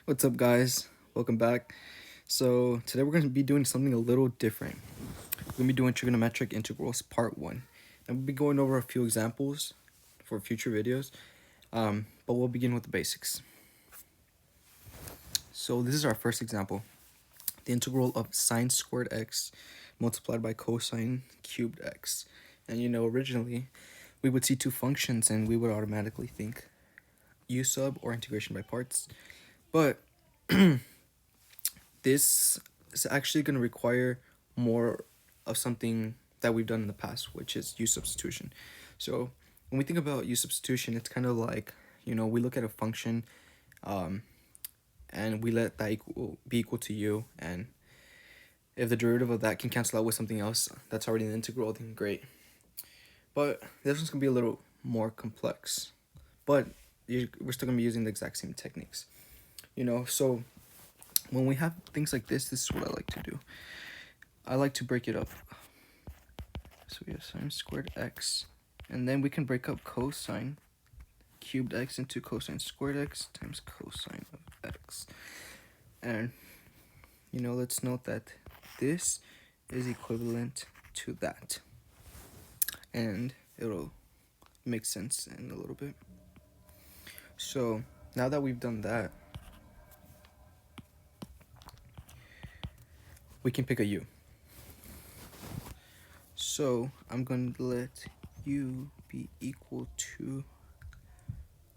What's up, guys? Welcome back. So today we're going to be doing something a little different. We're going to be doing trigonometric integrals part 1. And we'll be going over a few examples for future videos, but we'll begin with the basics. So this is our first example. The integral of sine squared x multiplied by cosine cubed x. And originally we would see two functions and we would automatically think u sub or integration by parts. But this is actually going to require more of something that we've done in the past, which is u substitution. So when we think about u substitution, it's kind of like, we look at a function and we let that be equal to u, and if the derivative of that can cancel out with something else that's already an integral, then great. But this one's going to be a little more complex, but we're still going to be using the exact same techniques. So when we have things like this is what I like to do. I like to break it up. So we have sine squared x, and then we can break up cosine cubed x into cosine squared x times cosine of x. And let's note that this is equivalent to that, and it'll make sense in a little bit. So now that we've done that, we can pick a u. So I'm going to let u be equal to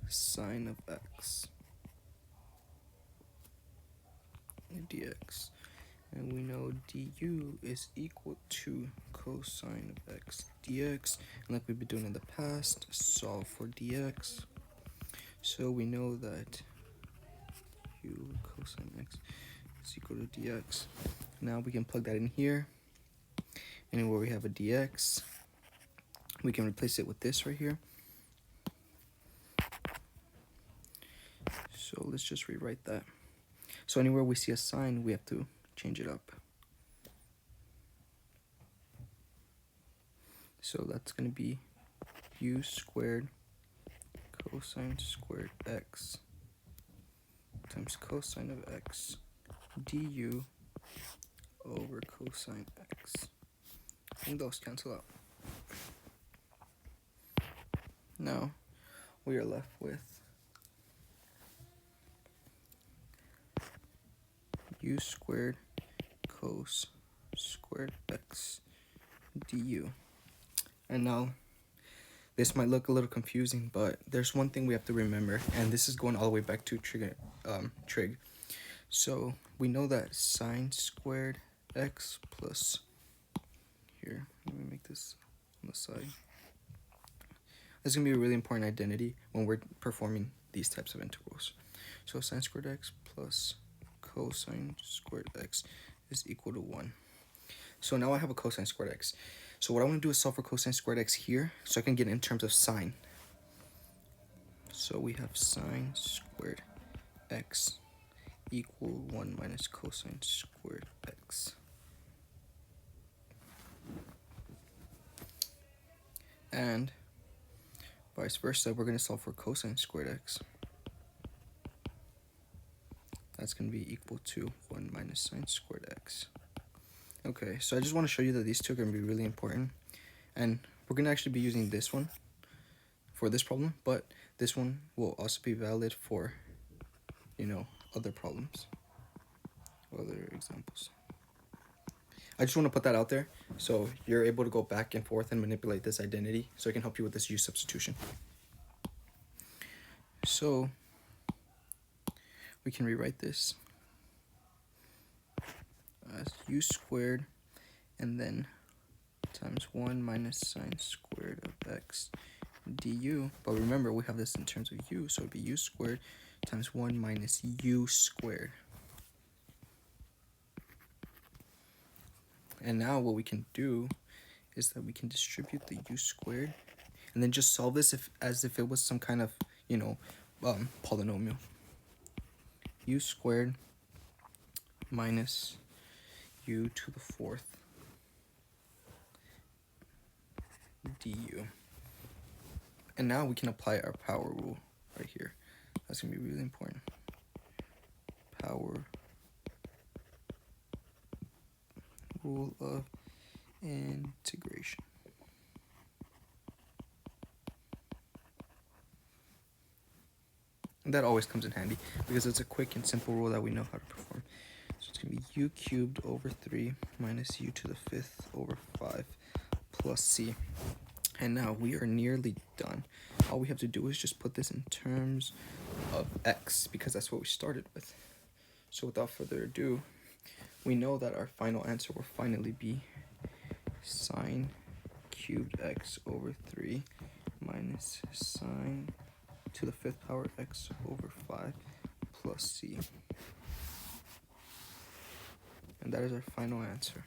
sine of x dx. And we know du is equal to cosine of x dx. And like we've been doing in the past, solve for dx. So we know that u cosine x is equal to dx. Now we can plug that in here. And where we have a dx, we can replace it with this right here. So let's just rewrite that. So anywhere we see a sign, we have to change it up. So that's going to be u squared cosine squared x times cosine of x du over cosine x. And those cancel out. Now we are left with u squared cos squared x du. And now this might look a little confusing, but there's one thing we have to remember, and this is going all the way back to trig. So we know that sine squared x plus, here, let me make this on the side. This is going to be a really important identity when we're performing these types of integrals. So sine squared x plus cosine squared x is equal to 1. So now I have a cosine squared x. So what I want to do is solve for cosine squared x here, so I can get it in terms of sine. So we have sine squared x equal 1 minus cosine squared x. And vice versa, we're going to solve for cosine squared x. That's going to be equal to 1 minus sine squared x. Okay, so I just want to show you that these two are going to be really important. And we're going to actually be using this one for this problem, but this one will also be valid for, other problems, other examples. I just want to put that out there so you're able to go back and forth and manipulate this identity so it can help you with this u substitution. So we can rewrite this as u squared and then times 1 minus sine squared of x du. But remember, we have this in terms of u, so it would be u squared times 1 minus u squared. And now what we can do is that we can distribute the u squared and then just solve this as if it was some kind of, polynomial. U squared minus u to the 4th du. And now we can apply our power rule right here. That's going to be really important. rule of integration. And that always comes in handy because it's a quick and simple rule that we know how to perform. So it's going to be u cubed over 3 minus u to the 5th over 5 plus c. And now we are nearly done. All we have to do is just put this in terms of x because that's what we started with. So without further ado, we know that our final answer will finally be sine cubed x over 3 minus sine to the 5th power x over 5 plus c. And that is our final answer.